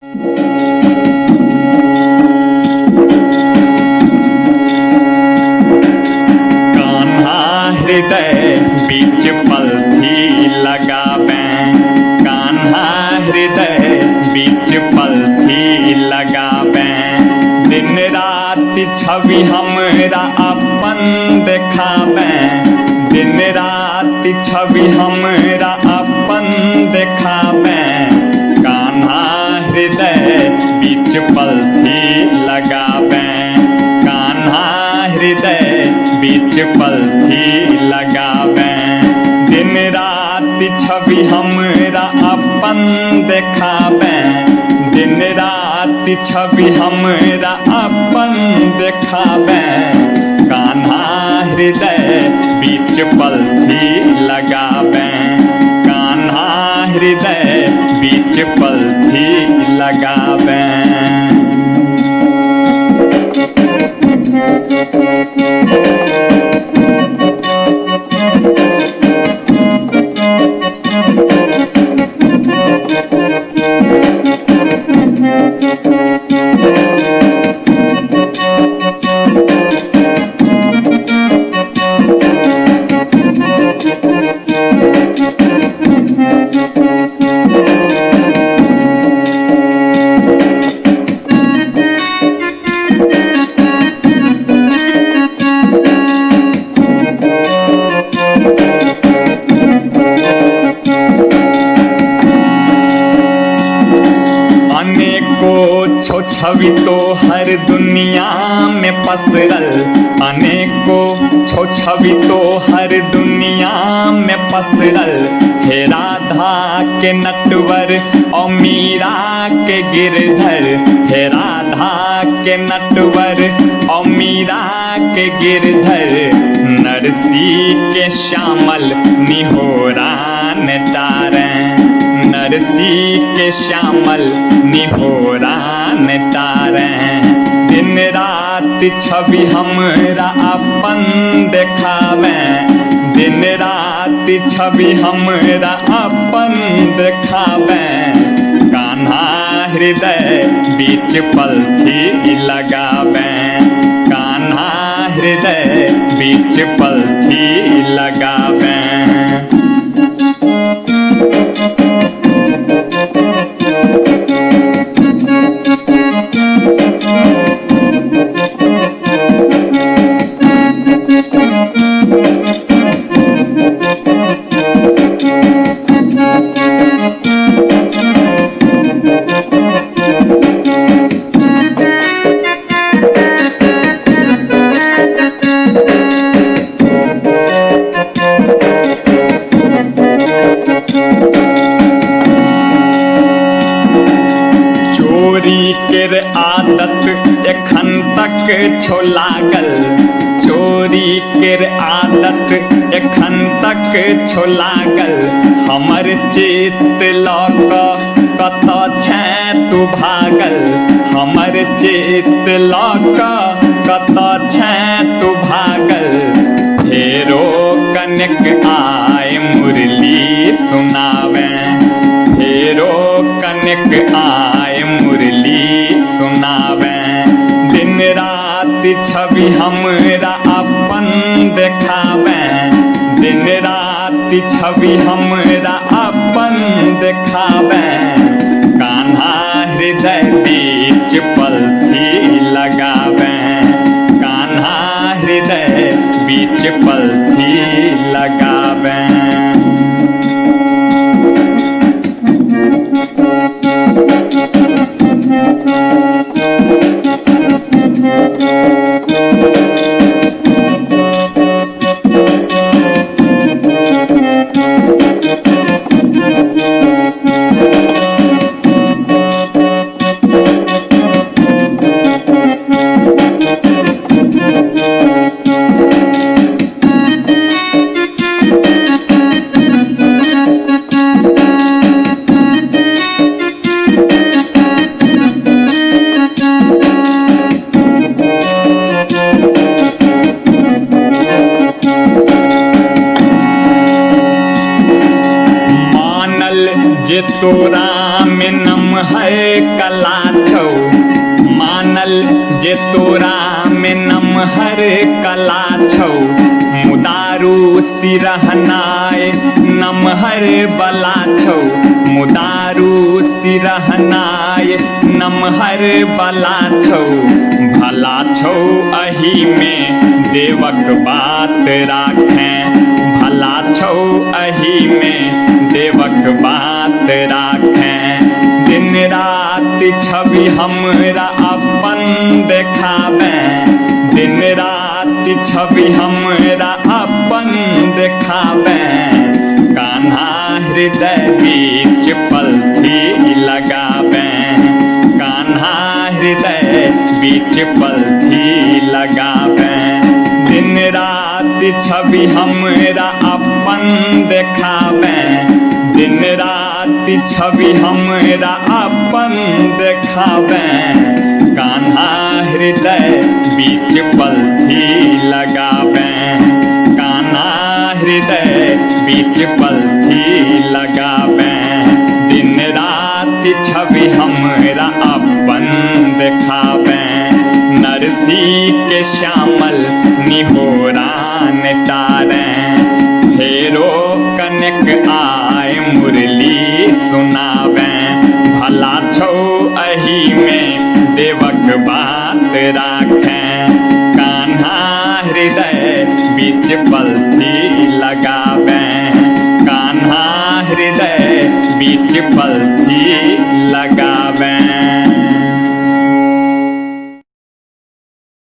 कान्हा हृदय बीच पलथी लगावे, कान्हा हृदय बीच पलथी लगावे। दिन रात छवि हमरा अपन देखावे, दिन रात छवि हमरा अपन देखावे। कान्हा हृदय बीच पलथी लगावे, कान्हा हृदय बीच पलथी लगावे। दिन रात छवि हमरा अपन देखावे, दिन रात छवि हमरा अपन देखावे। कान्हा हृदय बीच पलथी लगावे, कान्हा हृदय बीच पलथी लगावे। छवि तो हर दुनिया में पसरल, अनेकों छवि तो हर दुनिया में पसरल। हे राधा के नटवर और मीरा के गिरधर, हे राधा के नटवर और मीरा के गिरधर। नरसी के श्यामल निहोरान तारे, नरसी के श्यामल निहोरान तारे। दिन रात छवि हमरा अपन देखावे, दिन रात छवि हमरा अपन देखावे। कान्हा हृदय बीच पलथी लगावे, कान्हा हृदय बीच पलथी लगावे। केर आदत एखन तक छो लागल, चोरी केर आदत एखन तक छो लागल। हमर चित्त लऽ कऽ कतऽ छै तू भागल, हमर चित्त लऽ कऽ कतऽ छै तू भागल। फेरो कनेक आय मुरली सुनावे, फेरो कनेक आय मुरली सुनावे। दिन रात छवि हमरा अपन देखावे, दिन रात छवि हमरा अपन देखावे। कान्हा हृदय बीच पलथी लगावे, कान्हा हृदय बीच पलथी लगावे। जे तोरा में नम नमहर कला छौ, मानल जे तोरा में नमहर कला छौ। मुदारू सिरहनाय नमहर बला छौ, मुदारू सिरहनाय नमहर बला छौ। भला छौ अही में देवक बात राखें, भला छौ अही में देवक बात राखें। दिन रात छवि हमरा अपन देखावें, दिन रात छवि हमरा अपन देखावें। कान्हा हृदय बीच पलथी लगावें, कान्हा हृदय बीच पलथी लगावें। दिन रात छवि हमरा अपन देखावें, दिन रात छवि हमरा अपन देखावें। कान्हा हृदय बीच पलथी लगावें, कान्हा हृदय बीच पलथी लगावें। दिन रात छवि हमरा अपन देखावें। नरसी के श्यामल निहोरान तारें, फेरो कनक आय मुरली सुनावें। भला छौ अही में देवक बात राखें, कान्हा हृदय बीच पलथी लगावें, कान्हा हृदय बीच पलथी